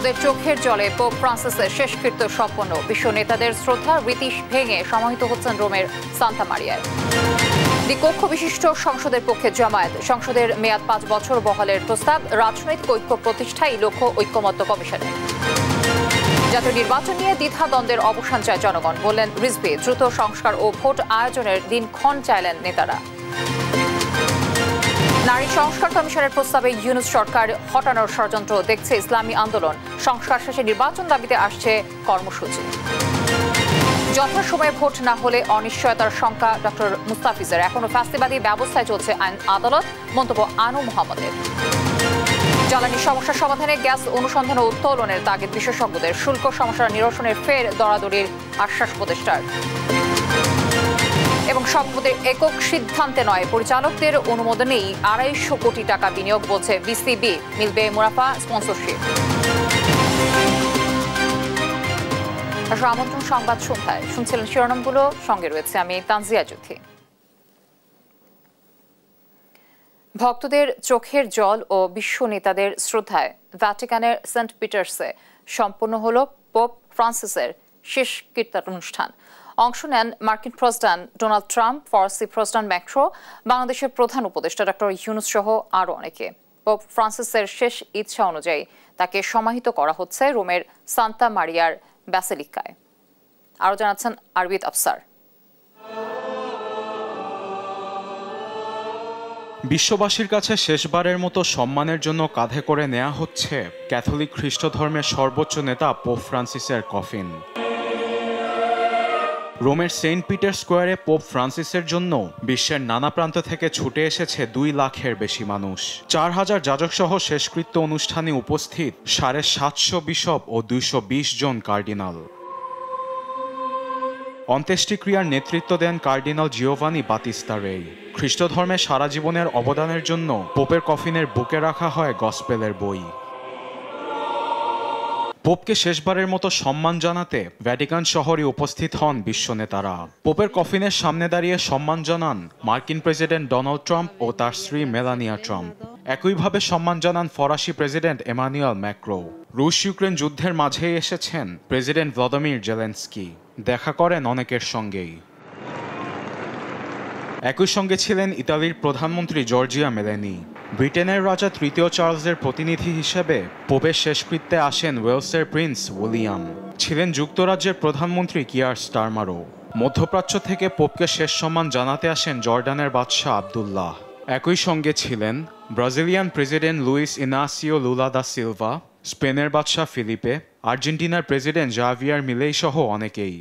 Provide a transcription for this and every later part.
ভক্তদের চোখের জলে পোপ ফ্রান্সিসের শেষকৃত্য সম্পন্ন। বিশ্ব নেতাদের শ্রদ্ধা রীতি ভেঙে সমাহিত হচ্ছেন রোমের সান্তা মারিয়ায়। দ্বিকক্ষ বিশিষ্ট সংসদের পক্ষে জামায়াত। সংসদের মেয়াদ 5 বছর বহালের প্রস্তাব। রাজনৈতিক ঐক্য প্রতিষ্ঠায় লক্ষ্য ঐক্যমত্য কমিশনের। জাতীয় নির্বাচন নিয়ে দ্বিধাদ্বন্দ্বের অবসান চায় জনগণ, বললেন রিজভী। দ্রুত সংস্কার ও ভোট আয়োজনের দিনক্ষণ চাইলেন নেতারা। নারী সংস্কার কমিশনের প্রস্তাবে ইউনূস সরকার হটানোর ষড়যন্ত্র দেখছে ইসলামী আন্দোলন। সংস্কার শেষে নির্বাচন দাবিতে আসছে কর্মসূচি। যথাসময়ে ভোট না হলে অনিশ্চয়তার শঙ্কা ডক্টর মুস্তাফিজের। এখনো ফ্যাসিবাদী ব্যবস্থায় চলছে আইন আদালত, মন্তব্য আনু মোহাম্মদের। জ্বালানি সমস্যার সমাধানে গ্যাস অনুসন্ধান ও উত্তোলনের তাগিদ বিশেষজ্ঞদের। শুল্ক সমস্যা নিরসনের ফের দরাদরির আশ্বাস উপদেষ্টার। এবং সম্পদের একক সিদ্ধান্তে নয়, পরিচালকদের অনুমোদনেই 250 কোটি টাকা বিনিয়োগ, বলছে বিসিবি। মিলবে মুনাফা স্পন্সরশিপ। আমন্ত্রণ সংবাদ সন্ধ্যায় শুনছিলেন শিরোনামগুলো, সঙ্গে রয়েছে আমি তানজিয়া জুথি। ভক্তদের চোখের জল ও বিশ্ব নেতাদের শ্রদ্ধায় ভ্যাটিকানের সেন্ট পিটার্সে সম্পন্ন হল পোপ ফ্রান্সিসের শেষকৃত্যানুষ্ঠান। অংশ নেন মার্কিন প্রেসিডেন্ট ডোনাল্ড ট্রাম্প, ফরাসি প্রেসিডেন্ট ম্যাক্রো, বাংলাদেশের প্রধান উপদেষ্টা ডক্টর ইউনূস সহ আরও অনেকে। পোপ ফ্রান্সিসের শেষ ইচ্ছা অনুযায়ী তাকে সমাহিত করা হচ্ছে রোমের সান্তা মারিয়ার ব্যাসিলিকায়। আরও জানাচ্ছেন আরবিদ আফসার। বিশ্ববাসীর কাছে শেষবারের মতো সম্মানের জন্য কাঁধে করে নেওয়া হচ্ছে ক্যাথলিক খ্রিস্ট ধর্মের সর্বোচ্চ নেতা পোপ ফ্রান্সিসের কফিন। রোমের সেন্ট পিটার স্কোয়ারে পোপ ফ্রান্সিসের জন্য বিশ্বের নানা প্রান্ত থেকে ছুটে এসেছে 2 লাখের বেশি মানুষ। 4000 যাজক সহ শেষকৃত্য অনুষ্ঠানে উপস্থিত 750 বিশপ ও 220 জন কার্ডিনাল। অন্ত্যেষ্টিক্রিয়ার নেতৃত্ব দেন কার্ডিনাল জিওভানি বাতিস্তা রেই। খ্রিস্ট ধর্মে সারা জীবনের অবদানের জন্য পোপের কফিনের বুকে রাখা হয় গসপেলের বই। পোপকে শেষবারের মতো সম্মান জানাতে ভ্যাটিকান শহরে উপস্থিত হন বিশ্ব নেতারা। পোপের কফিনের সামনে দাঁড়িয়ে সম্মান জানান মার্কিন প্রেসিডেন্ট ডোনাল্ড ট্রাম্প ও তার স্ত্রী মেলানিয়া ট্রাম্প। একইভাবে সম্মান জানান ফরাসি প্রেসিডেন্ট এমানুয়েল ম্যাক্রো। রুশ ইউক্রেন যুদ্ধের মাঝেই এসেছেন প্রেসিডেন্ট ভ্লাদিমির জেলেনস্কি। দেখা করেন অনেকের সঙ্গেই। একই সঙ্গে ছিলেন ইতালির প্রধানমন্ত্রী জর্জিয়া মেলেনি। ব্রিটেনের রাজা 3য় চার্লসের প্রতিনিধি হিসেবে পোপের শেষকৃত্যে আসেন ওয়েলসের প্রিন্স উইলিয়াম। ছিলেন যুক্তরাজ্যের প্রধানমন্ত্রী কিয়ার স্টারমারও। মধ্যপ্রাচ্য থেকে পোপকে শেষ সম্মান জানাতে আসেন জর্ডানের বাদশাহ আবদুল্লাহ। একই সঙ্গে ছিলেন Brazilian president Luiz Inacio Lula da Silva, স্পেনের বাদশাহ ফিলিপে, আর্জেন্টিনার প্রেসিডেন্ট জাভিয়ার মিলেই সহ অনেকেই।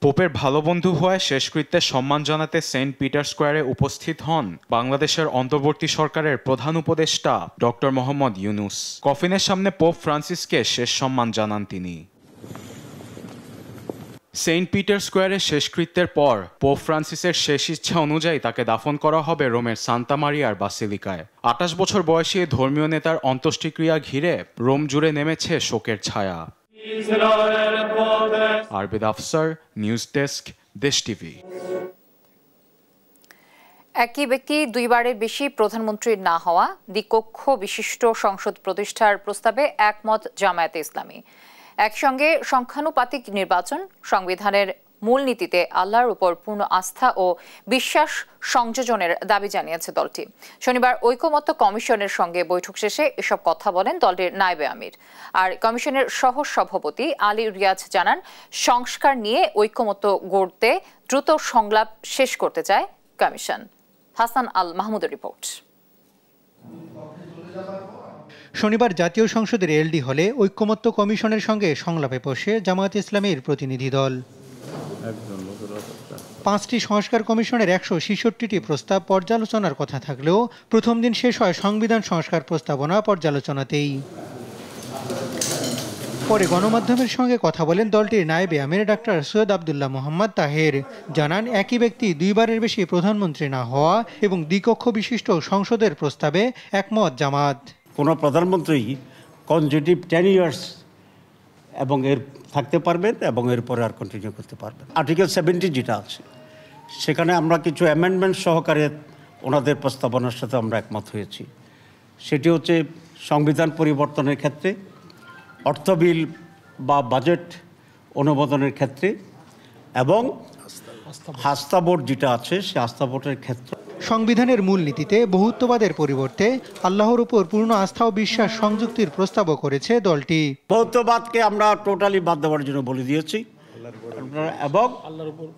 পোপের ভালো বন্ধু হয়ে শেষকৃত্যে সম্মান জানাতে সেন্ট পিটার স্কোয়ারে উপস্থিত হন বাংলাদেশের অন্তর্বর্তী সরকারের প্রধান উপদেষ্টা ডক্টর মোহাম্মদ ইউনূস। কফিনের সামনে পোপ ফ্রান্সিসকে শেষ সম্মান জানান তিনি। সেন্ট পিটার স্কোয়ারের শেষকৃত্যের পর পোপ ফ্রান্সিসের শেষ ইচ্ছা অনুযায়ী তাকে দাফন করা হবে রোমের সান্তা মারিয়ার বাসিলিকায়। 28 বছর বয়সী ধর্মীয় নেতার অন্ত্যেষ্টিক্রিয়া ঘিরে রোম জুড়ে নেমেছে শোকের ছায়া। আরবিদ আফসার, নিউজ ডেস্ক, দেশ টিভি। একই ব্যক্তি 2 বারের বেশি প্রধানমন্ত্রী না হওয়া, দ্বিকক্ষ বিশিষ্ট সংসদ প্রতিষ্ঠার প্রস্তাবে একমত জামায়াতে ইসলামী। একসঙ্গে সংখ্যানুপাতিক নির্বাচন, সংবিধানের মূলনীতিতে আল্লাহর উপর পূর্ণ আস্থা ও বিশ্বাস সংযোজনের দাবি জানিয়েছে দলটি। শনিবার ঐকমত্য কমিশনের সঙ্গে বৈঠক শেষে এসব কথা বলেন দলটির নায়েবে আমির। আর কমিশনের সহ সভাপতি আলী রিয়াজ জানান, সংস্কার নিয়ে ঐকমত্য গড়তে দ্রুত সংলাপ শেষ করতে চায় কমিশন। হাসান আল মাহমুদের রিপোর্ট। শনিবার জাতীয় সংসদের এলডি হলে ঐকমত্য কমিশনের সঙ্গে সংলাপে বসে জামায়াত ইসলামীর প্রতিনিধি দল। 5টি সংস্কার কমিশনের 166টি প্রস্তাব পর্যালোচনার কথা থাকলেও প্রথম দিন শেষ হয় সংবিধান সংস্কার প্রস্তাবনা পর্যালোচনাতেই। পরে গণমাধ্যমের সঙ্গে কথা বলেন দলটির নায়েবে আমির ডাক্তার সৈয়দ আবদুল্লাহ মোহাম্মদ তাহের। জানান, একই ব্যক্তি 2 বারের বেশি প্রধানমন্ত্রী না হওয়া এবং দ্বিকক্ষ বিশিষ্ট সংসদের প্রস্তাবে একমত জামাত। কোনো প্রধানমন্ত্রী কনজিউটিভ 10 ইয়ার্স এবং এর থাকতে পারবেন এবং এরপরে আর কন্টিনিউ করতে পারবেন। আর্টিকেল 70 যেটা আছে সেখানে আমরা কিছু অ্যামেন্ডমেন্ট সহকারে ওনাদের প্রস্তাবনার সাথে আমরা একমত হয়েছি। সেটি হচ্ছে সংবিধান পরিবর্তনের ক্ষেত্রে, অর্থ বিল বা বাজেট অনুমোদনের ক্ষেত্রে এবং আস্থা ভোট যেটা আছে সে আস্থা ভোটের ক্ষেত্রে। সংবিধানের মূলনীতিতে বহুত্ববাদের পরিবর্তে আল্লাহর উপর পূর্ণ আস্থা ও বিশ্বাস সংযুক্তির প্রস্তাবও করেছে দলটি। বহুত্ববাদকে আমরা টোটালি বাদ দেওয়ার জন্য বলে দিয়েছি এবং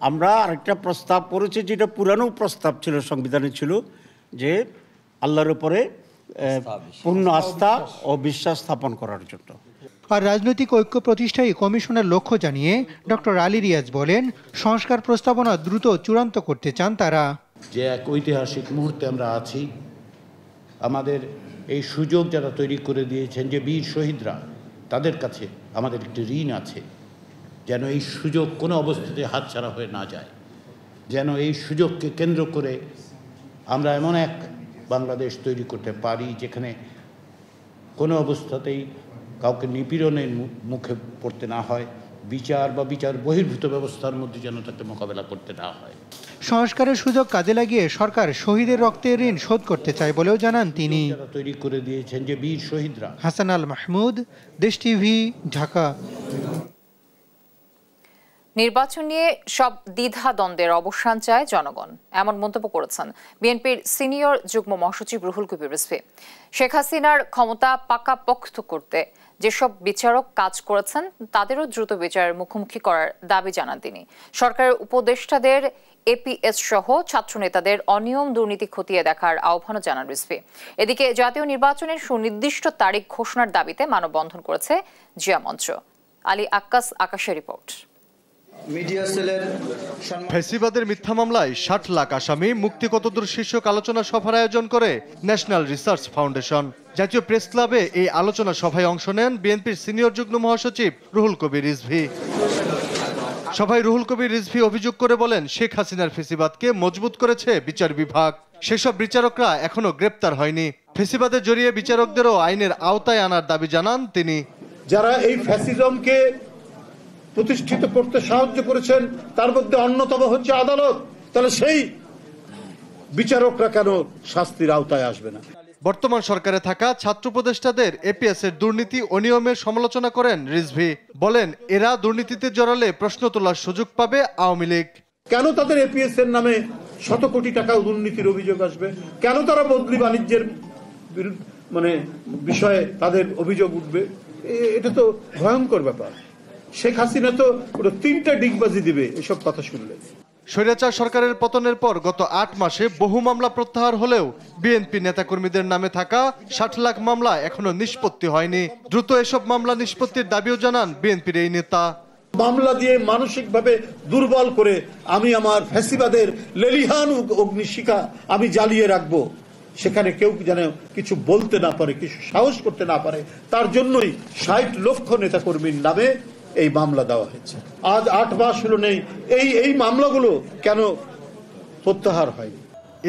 আমরা আরেকটা প্রস্তাব করেছি, যেটা পুরানো প্রস্তাব ছিল, সংবিধানে ছিল, যে আল্লাহর উপরে পূর্ণ আস্থা ও বিশ্বাস স্থাপন করার জন্য। আর রাজনৈতিক ঐক্য প্রতিষ্ঠায় কমিশনের লক্ষ্য জানিয়ে ডক্টর আলী রিয়াজ বলেন, সংস্কার প্রস্তাবনা দ্রুত চূড়ান্ত করতে চান তারা। যে এক ঐতিহাসিক মুহূর্তে আমরা আছি, আমাদের এই সুযোগ যারা তৈরি করে দিয়েছেন, যে বীর শহীদরা, তাদের কাছে আমাদের একটি ঋণ আছে, যেন এই সুযোগ কোনো অবস্থাতে হাতছাড়া হয়ে না যায়, যেন এই সুযোগকে কেন্দ্র করে আমরা এমন এক বাংলাদেশ তৈরি করতে পারি যেখানে কোনো অবস্থাতেই কাউকে নিপীড়নের মুখে পড়তে না হয়, বিচার বা বিচার বহির্ভূত ব্যবস্থার মধ্যে যেন তাকে মোকাবেলা করতে না হয়। সংস্কারের সুযোগ কাজে লাগিয়ে সরকার শহীদের রক্তের ঋণ শোধ করতে চায় বলেও জানান তিনি। তৈরি করে দিয়েছেন যে বীর শহীদরা। হাসান আল মাহমুদ, দেশ টিভি, ঢাকা। নির্বাচন নিয়ে সব দ্বিধা দ্বন্দ্বের অবসান চায় জনগণ, এমন মন্তব্য করেছেন বিএনপির সিনিয়র যুগ্ম মহাসচিব রুহুল কবির রিজভী। শেখ হাসিনার ক্ষমতা পাকাপোক্ত করতে যেসব বিচারক কাজ করেছেন তাদেরও দ্রুত বিচারের মুখোমুখি করার দাবি জানান তিনি। সরকারের উপদেষ্টাদের, এপিএস সহ ছাত্র নেতাদের অনিয়ম দুর্নীতি খতিয়ে দেখার আহ্বানও জানান রিজভী। এদিকে জাতীয় নির্বাচনের সুনির্দিষ্ট তারিখ ঘোষণার দাবিতে মানববন্ধন করেছে জিয়া মঞ্চ। আলী আকাশের রিপোর্ট। ফ্যাসিবাদের মিথ্যা মামলায় ৬০ লাখ আসামি মুক্তি কতদূর শীর্ষক আলোচনা সভার আয়োজন করে ন্যাশনাল রিসার্চ ফাউন্ডেশন। জাতীয় প্রেস ক্লাবে এই আলোচনা সভায় অংশ নেন বিএনপির সিনিয়র যুগ্ম মহাসচিব রুহুল কবির রিজভী। সভায় রুহুল কবির রিজভী অভিযোগ করে বলেন, শেখ হাসিনার ফ্যাসিবাদকে মজবুত করেছে বিচার বিভাগ, সেসব বিচারকরা এখনো গ্রেপ্তার হয়নি। ফ্যাসিবাদে জড়িয়ে বিচারকদেরও আইনের আওতায় আনার দাবি জানান তিনি। যারা এই ফ্যাসিজমকে প্রতিষ্ঠিত করতে সাহায্য করেছেন তার মধ্যে অন্যতম হচ্ছে আদালত, তাহলে সেই বিচারকরা কেন শাস্তির আওতায় আসবে না? বর্তমান সরকারে থাকা ছাত্র উপদেষ্টাদের এপিএস এর দুর্নীতি ও নিয়মের সমালোচনা করেন রিজভী। বলেন, এরা দুর্নীতিতে জড়ালে প্রশ্ন তোলার সুযোগ পাবে আওয়ামী লীগ। কেন তাদের এপিএস এর নামে শত কোটি টাকা দুর্নীতির অভিযোগ আসবে? কেন তারা বদলি বাণিজ্যের বিষয়ে তাদের অভিযোগ উঠবে? এটা তো ভয়ঙ্কর ব্যাপার। শেখ হাসিনা তো পুরো 3টা ডিগবাজি দিবে এসব কথা শুনলে। স্বৈরাচার সরকারের পতনের পর গত ৮ মাসে বহু মামলা প্রত্যাহার হলেও বিএনপি নেতাকর্মীদের নামে থাকা ৬০ লাখ মামলা এখনো নিষ্পত্তি হয়নি। দ্রুত এসব মামলা নিষ্পত্তির দাবিও জানান বিএনপির এই নেতা। মামলা দিয়ে মানসিকভাবে দুর্বল করে আমি আমার ফ্যাসিবাদের লেলিহান অগ্নিশিখা আমি জ্বালিয়ে রাখবো, সেখানে কেউ যেন কিছু বলতে না পারে, কিছু সাহস করতে না পারে, তার জন্যই ৬০ লক্ষ নেতাকর্মীর নামে এই মামলা দেওয়া হয়েছে। আজ ৮ মাস হলো নেই এই মামলাগুলো কেন প্রত্যাহার হয়নি?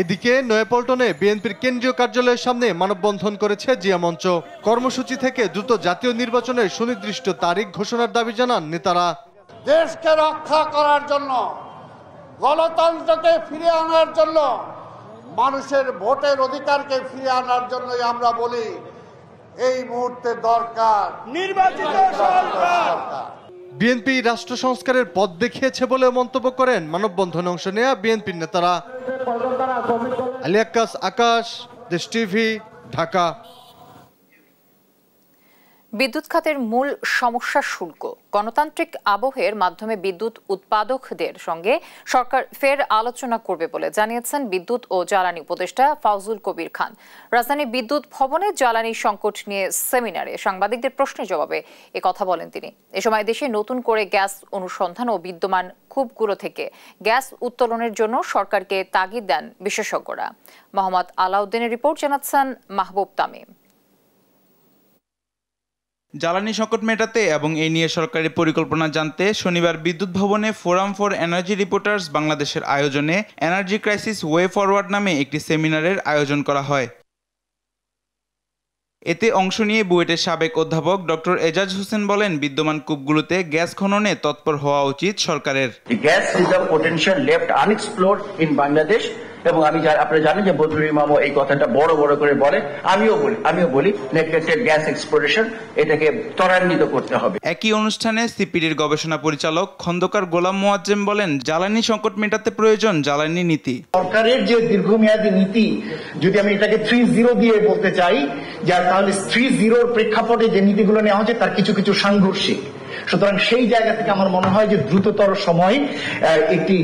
এদিকে নয়াপল্টনে বিএনপির কেন্দ্রীয় কার্যালয়ের সামনে মানববন্ধন করেছে জিয়া মঞ্চ। কর্মসূচি থেকে দ্রুত জাতীয় নির্বাচনের সুনির্দিষ্ট তারিখ ঘোষণার দাবি জানান নেতারা। দেশকে রক্ষা করার জন্য, গণতন্ত্রকে ফিরিয়ে আনার জন্য, মানুষের ভোটের অধিকারকে ফিরিয়ে আনার জন্যই আমরা বলি এই মুহূর্তে দরকার নির্বাচিত সরকার। বিএনপি রাষ্ট্র সংস্কারের পথ দেখিয়েছে বলে মন্তব্য করেন মানববন্ধনে অংশ নেয়া বিএনপির নেতারা। আলী আকাশ, দেশ টিভি, ঢাকা। বিদ্যুৎ খাতের মূল সমস্যা শুল্ক। গণতান্ত্রিক আবহের মাধ্যমে বিদ্যুৎ উৎপাদকদের সঙ্গে সরকার ফের আলোচনা করবে বলে জানিয়েছেন বিদ্যুৎ ও জ্বালানি উপদেষ্টা ফাউজুল কবির খান। রাজধানী বিদ্যুৎ ভবনে জ্বালানি সংকট নিয়ে সেমিনারে সাংবাদিকদের প্রশ্নের জবাবে কথা বলেন তিনি। এ সময় দেশে নতুন করে গ্যাস অনুসন্ধান ও বিদ্যমান কূপগুলো থেকে গ্যাস উত্তোলনের জন্য সরকারকে তাগিদ দেন বিশেষজ্ঞরা। মোহাম্মদ আলাউদ্দিনের রিপোর্ট জানাচ্ছেন মাহবুব তামিম। জ্বালানি সংকট মেটাতে এবং এই নিয়ে সরকারি পরিকল্পনা জানতে শনিবার বিদ্যুৎ ভবনে ফোরাম ফর এনার্জি রিপোর্টার্স বাংলাদেশের আয়োজনে এনার্জি ক্রাইসিস ওয়ে ফরওয়ার্ড নামে একটি সেমিনারের আয়োজন করা হয়। এতে অংশ নিয়ে বুয়েটের সাবেক অধ্যাপক ডক্টর এজাজ হোসেন বলেন, বিদ্যমান কূপগুলোতে গ্যাস খননে তৎপর হওয়া উচিত সরকারের। The gas reserve potential left unexplored in Bangladesh এবং আপনারা জানেন যে বদরুল ইমামও এই কথাটা বড় বড় করে বলে, আমিও বলি নেগলেক্টেড গ্যাস এক্সপ্লোরেশন, এটাকে ত্বরান্বিত করতে হবে। একই অনুষ্ঠানে সিপিডির গবেষণা পরিচালক খন্দকার গোলাম মোয়াজ্জেম বলেন, জ্বালানি সংকট মেটাতে প্রয়োজন জ্বালানি নীতি। সরকারের যে দীর্ঘমেয়াদী নীতি, যদি আমি এটাকে 3-0 দিয়ে বলতে চাই, যার তাহলে 3-0 প্রেক্ষাপটে যে নীতিগুলো নেওয়া হচ্ছে তার কিছু কিছু সাংঘর্ষিক। সুতরাং সেই জায়গা থেকে আমার মনে হয় যে দ্রুততর সময় একটি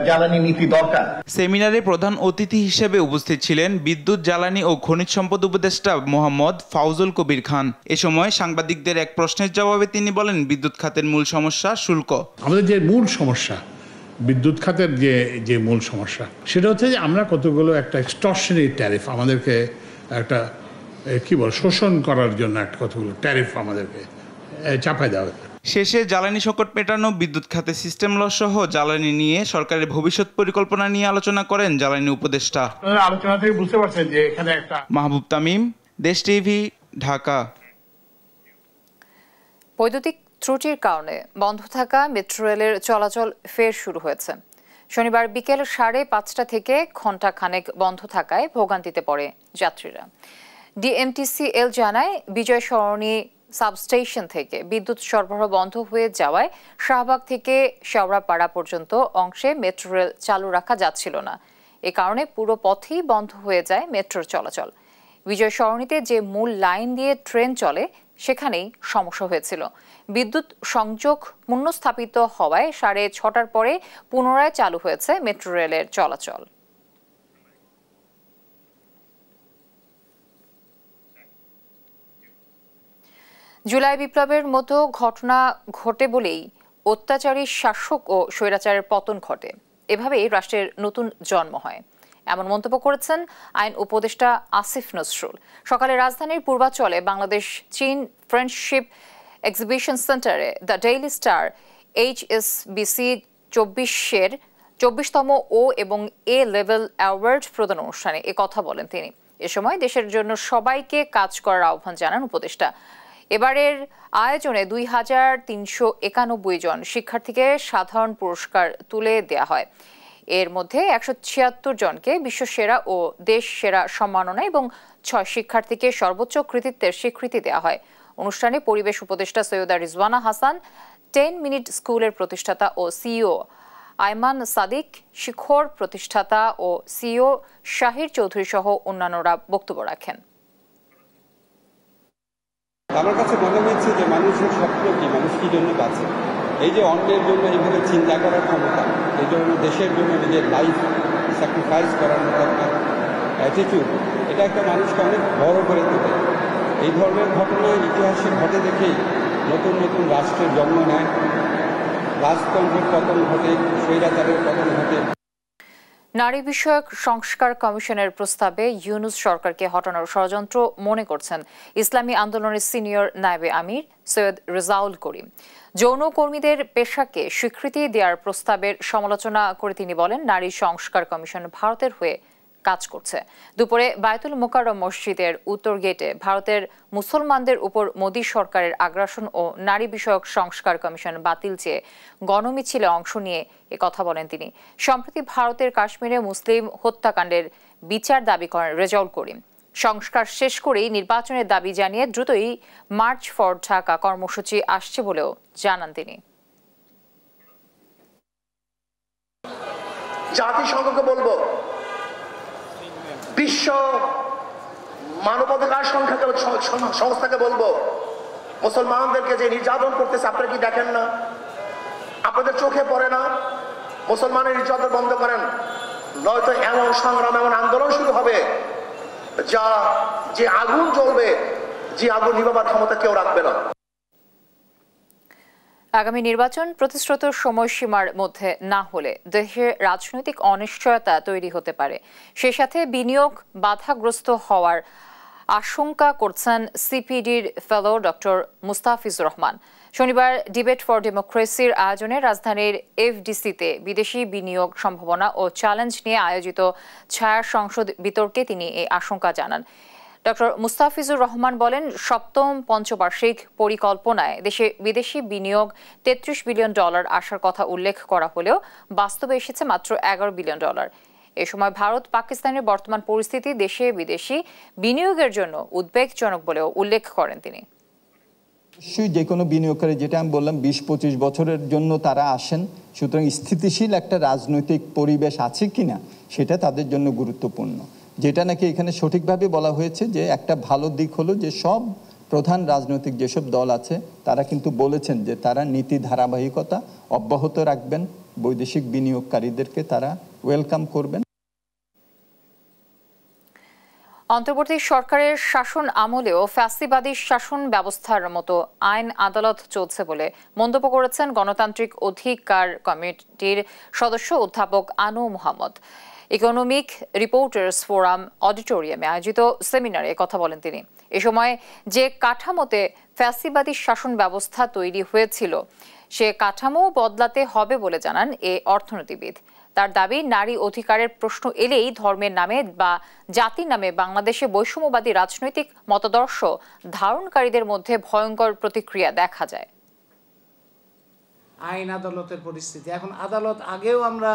জ্বালানি নীতি দরকার। সেমিনারে প্রধান অতিথি হিসেবে উপস্থিত ছিলেন বিদ্যুৎ, জ্বালানি ও খনিজ সম্পদ উপদেষ্টা মোহাম্মদ ফাউজুল কবির খান। এ সময় সাংবাদিকদের এক প্রশ্নের জবাবে তিনি বলেন, বিদ্যুৎ খাতের মূল সমস্যা শুল্ক। আমাদের যে মূল সমস্যা বিদ্যুৎ খাতের যে মূল সমস্যা, সেটা হচ্ছে যে আমরা কতগুলো একটা এক্সটর্শনারি ট্যারিফ আমাদেরকে একটা শোষণ করার জন্য একটা কতগুলো ট্যারিফ আমাদেরকে চাপায় দেওয়া হচ্ছে। শেষে জ্বালানি সংকট মেটানো, বিদ্যুৎ খাতে সিস্টেম লস সহ জ্বালানি নিয়ে সরকারের ভবিষ্যৎ পরিকল্পনা নিয়ে আলোচনা করেন জ্বালানি উপদেষ্টা। আলোচনা থেকে বুঝতে পারছেন যে এখানে একটা। মাহবুব তামিম, দেশ টিভি, ঢাকা। বৈদ্যুতিক ত্রুটির কারণে বন্ধ থাকা মেট্রো রেলের চলাচল ফের শুরু হয়েছে। শনিবার বিকেল 5:30 থেকে ঘণ্টাখানেক বন্ধ থাকায় ভোগান্তিতে পড়ে যাত্রীরা। ডিএমটিসিএল জানায়, বিজয় সরণি সাবস্টেশন থেকে বিদ্যুৎ সরবরাহ বন্ধ হয়ে যাওয়ায় শাহবাগ থেকে শেওড়াপাড়া পর্যন্ত অংশে মেট্রো রেল চালু রাখা যাচ্ছিল না। এ কারণে পুরো পথেই বন্ধ হয়ে যায় মেট্রোর চলাচল। বিজয় সরণিতে যে মূল লাইন দিয়ে ট্রেন চলে সেখানেই সমস্যা হয়েছিল। বিদ্যুৎ সংযোগ পুনঃস্থাপিত হওয়ায় 6:30 পরে পুনরায় চালু হয়েছে মেট্রো রেলের চলাচল। জুলাই বিপ্লবের মতো ঘটনা ঘটে বলেই অত্যাচারী শাসক ও স্বৈরাচারের পতন ঘটে, এভাবেই রাষ্ট্রের নতুন জন্ম হয়, এমন মন্তব্য করেছেন আইন উপদেষ্টা আসিফ নজরুল। সকালে রাজধানীর পূর্বাঞ্চলে বাংলাদেশ চীন ফ্রেন্ডশিপ এক্সিবিশন সেন্টারে দ্য ডেইলি স্টার HSBC 24-এর 24তম ও এবং এ লেভেল অ্যাওয়ার্ড প্রদান অনুষ্ঠানে এ কথা বলেন তিনি। এ সময় দেশের জন্য সবাইকে কাজ করার আহ্বান জানান উপদেষ্টা। এবারের আয়োজনে 2391 জন শিক্ষার্থীকে সাধারণ পুরস্কার তুলে দেয়া হয়। এর মধ্যে 176 জনকে বিশ্বসেরা ও দেশ সেরা সম্মাননা এবং 6 শিক্ষার্থীকে সর্বোচ্চ কৃতিত্বের স্বীকৃতি দেওয়া হয়। অনুষ্ঠানে পরিবেশ উপদেষ্টা সৈয়দা রিজওয়ানা হাসান, 10 মিনিট স্কুলের প্রতিষ্ঠাতা ও সিইও আইমান সাদিক, শিখর প্রতিষ্ঠাতা ও সিইও শাহির চৌধুরী সহ অন্যান্যরা বক্তব্য রাখেন। আমার কাছে মনে হয়েছে যে মানুষের স্বপ্ন কি, মানুষ কি জন্য বাঁচে, এই যে অন্যের জন্য এইভাবে চিন্তা করার ক্ষমতা, এই জন্য দেশের জন্য নিজের লাইফ স্যাক্রিফাইস করার মতো একটা অ্যাটিটিউড, এটা একটা মানুষকে অনেক বড় করে তোলে। এই ধরনের ঘটনা ইতিহাসে ঘটে দেখেই নতুন নতুন রাষ্ট্রের জন্ম নেয়, রাজতন্ত্রের পতন ঘটে, স্বৈরাচারের পতন ঘটে। নারী বিষয়ক সংস্কার কমিশনের প্রস্তাবে ইউনূস সরকারকে হটানোর ষড়যন্ত্র মনে করছেন ইসলামী আন্দোলনের সিনিয়র নায়েবে আমির সৈয়দ রেজাউল করিম। যৌন কর্মীদের পেশাকে স্বীকৃতি দেওয়ার প্রস্তাবের সমালোচনা করে তিনি বলেন, নারী সংস্কার কমিশন ভারতের হয়ে কাজ করছে। দুপুরে বায়তুল মোকাররম মসজিদের উত্তর গেটে ভারতের মুসলমানদের উপর মোদী সরকারের আগ্রাসন ও নারী বিষয়ক সংস্কার কমিশন বাতিল চেয়ে গণমিছিলে অংশ নিয়ে কথা বলেন তিনি। সম্প্রতি ভারতের কাশ্মীরে মুসলিম হত্যাকাণ্ডের বিচার দাবি করেন রেজাউল করিম। সংস্কার শেষ করেই নির্বাচনের দাবি জানিয়ে দ্রুতই মার্চ ফর ঢাকা কর্মসূচি আসছে বলেও জানান তিনি। জাতিসংঘকে বলবো, বিশ্ব মানবাধিকার সংস্থাকে বলবো, মুসলমানদেরকে যে নির্যাতন করতেছে আপনারা কি দেখেন না? আপনাদের চোখে পড়ে না? মুসলমানের নির্যাতন বন্ধ করেন, নয়তো এমন সংগ্রাম, এমন আন্দোলন শুরু হবে যে আগুন জ্বলবে, যে আগুন নিভাবার ক্ষমতা কেউ রাখবে না। আগামী নির্বাচন প্রতিশ্রুত সময়সীমার মধ্যে না হলে দেশে রাজনৈতিক অনিশ্চয়তা তৈরি হতে পারে। সেই সাথে বিনিয়োগ বাধাগ্রস্ত হওয়ার আশঙ্কা করছেন সিপিডির ফেলো ডক্টর মুস্তাফিজুর রহমান। শনিবার ডিবেট ফর ডেমোক্রেসির আয়োজনে রাজধানীর এফডিসিতে বিদেশি বিনিয়োগ সম্ভাবনা ও চ্যালেঞ্জ নিয়ে আয়োজিত ছায়া সংসদ বিতর্কে তিনি এই আশঙ্কা জানান। ডক্টর মুস্তাফিজুর রহমান বলেন, সপ্তম পঞ্চবার্ষিক পরিকল্পনায় দেশে বিদেশি বিনিয়োগ $33 বিলিয়ন আসার কথা উল্লেখ করা হলেও বাস্তবে এসেছে মাত্র $11 বিলিয়ন। এ সময় ভারত পাকিস্তানের বর্তমান পরিস্থিতি দেশে বিদেশি বিনিয়োগের জন্য উদ্বেগজনক বলেও উল্লেখ করেন তিনি। অবশ্যই যে কোনো বিনিয়োগকারী, যেটা আমি বললাম 20-25 বছরের জন্য তারা আসেন, সুতরাং স্থিতিশীল একটা রাজনৈতিক পরিবেশ আছে কিনা সেটা তাদের জন্য গুরুত্বপূর্ণ। যেটা নাকি এখানে সঠিকভাবে বলা হয়েছে যে একটা ভালো দিক হলো যে সব প্রধান রাজনৈতিক যেসব দল আছে তারা কিন্তু বলেছেন যে তারা নীতি ধারাবাহিকতা অব্যাহত রাখবেন, বৈদেশিক বিনিয়োগকারীদেরকে তারা ওয়েলকাম করবেন। অন্তর্বর্তী সরকারের শাসন আমলেও ফ্যাসিবাদী শাসন ব্যবস্থার মতো আইন আদালত চলছে বলে মন্তব্য করেছেন গণতান্ত্রিক অধিকার কমিটির সদস্য অধ্যাপক আনু মোহাম্মদ। ইকোনমিক রিপোর্টার্স ফোরাম অডিটোরিয়ামে আয়োজিত সেমিনারে কথা বলেন তিনি। এ সময় যে কাঠামোতে ফ্যাসিবাদী শাসন ব্যবস্থা তৈরি হয়েছিল সে কাঠামো বদলাতে হবে বলে জানান এ অর্থনীতিবিদ। তার দাবি, নারী অধিকারের প্রশ্ন এলেই ধর্মের নামে বা জাতির নামে বাংলাদেশে বৈষম্যবাদী রাজনৈতিক মতাদর্শ ধারণকারীদের মধ্যে ভয়ঙ্কর প্রতিক্রিয়া দেখা যায়। আইন আদালতের পরিস্থিতি এখন, আদালত আগেও আমরা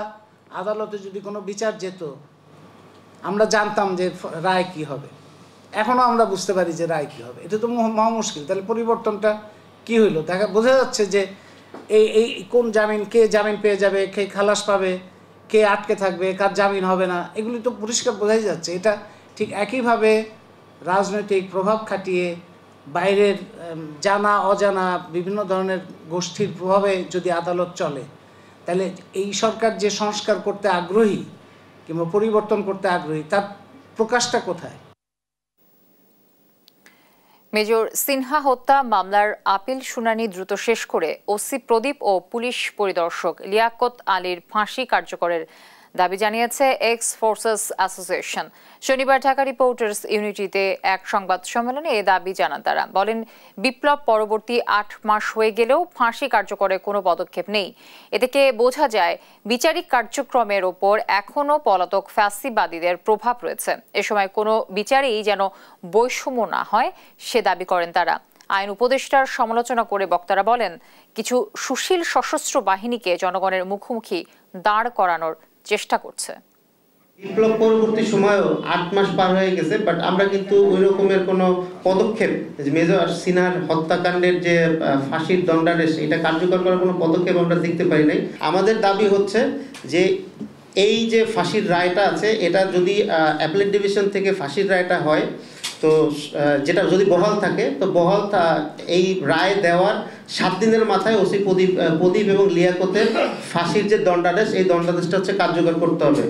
আদালতে যদি কোনো বিচার যেত আমরা জানতাম যে রায় কি হবে, এখনো আমরা বুঝতে পারি যে রায় কি হবে। এটা তো মহা মুশকিল। তাহলে পরিবর্তনটা কি হইলো? বোঝা যাচ্ছে যে এই কোন জামিন, কে জামিন পেয়ে যাবে, কে খালাস পাবে, কে আটকে থাকবে, কার জামিন হবে না, এগুলি তো পরিষ্কার বোঝাই যাচ্ছে। এটা ঠিক একইভাবে রাজনৈতিক প্রভাব খাটিয়ে বাইরের জানা অজানা বিভিন্ন ধরনের গোষ্ঠীর প্রভাবে যদি আদালত চলে, তাহলে এই সরকার যে সংস্কার করতে আগ্রহী কিংবা পরিবর্তন করতে আগ্রহী তার প্রকাশটা কোথায়? মেজর সিনহা হত্যা মামলার আপিল শুনানি দ্রুত শেষ করে ওসি প্রদীপ ও পুলিশ পরিদর্শক লিয়াকত আলীর ফাঁসি কার্যকরের দাবি জানিয়েছে এক্স ফোর্সেস অ্যাসোসিয়েশন। শনিবার ঢাকা রিপোর্টার্স ইউনিটিতে এক সংবাদ সম্মেলনে এ দাবি জানান তারা। বলেন, বিপ্লব পরবর্তী 8 মাস হয়ে গেলেও ফাঁসি কার্যকরের কোনো পদক্ষেপ নেই। এ থেকে বোঝা যায় বিচারিক কার্যক্রমের ওপর এখনও পলাতক ফ্যাসিবাদীদের প্রভাব রয়েছে। এ সময় কোনো বিচারেই যেন বৈষম্য না হয় সে দাবি করেন তারা। আইন উপদেষ্টার সমালোচনা করে বক্তারা বলেন, কিছু সুশীল সশস্ত্র বাহিনীকে জনগণের মুখোমুখি দাঁড় করানোর চেষ্টা করছে। বিপ্লব পরবর্তী সময়েও 8 মাস পার হয়ে গেছে, বাট আমরা কিন্তু ওই রকমের কোনো পদক্ষেপ, মেজর সিনহার হত্যাকাণ্ডের যে ফাঁসির দণ্ডাদেশ এটা কার্যকর করার কোনো পদক্ষেপ আমরা দেখতে পাই নাই। আমাদের দাবি হচ্ছে যে এই যে ফাঁসির রায়টা আছে এটা যদি অ্যাপেলেট ডিভিশন থেকে ফাঁসির রায়টা হয়, তো যেটা যদি বহাল থাকে, তো বহাল এই রায় দেওয়ার 7 দিনের মাথায় ওসি প্রদীপ এবং লিয়াকতের ফাঁসির যে দণ্ডাদেশ, এই দণ্ডাদেশটা হচ্ছে কার্যকর করতে হবে।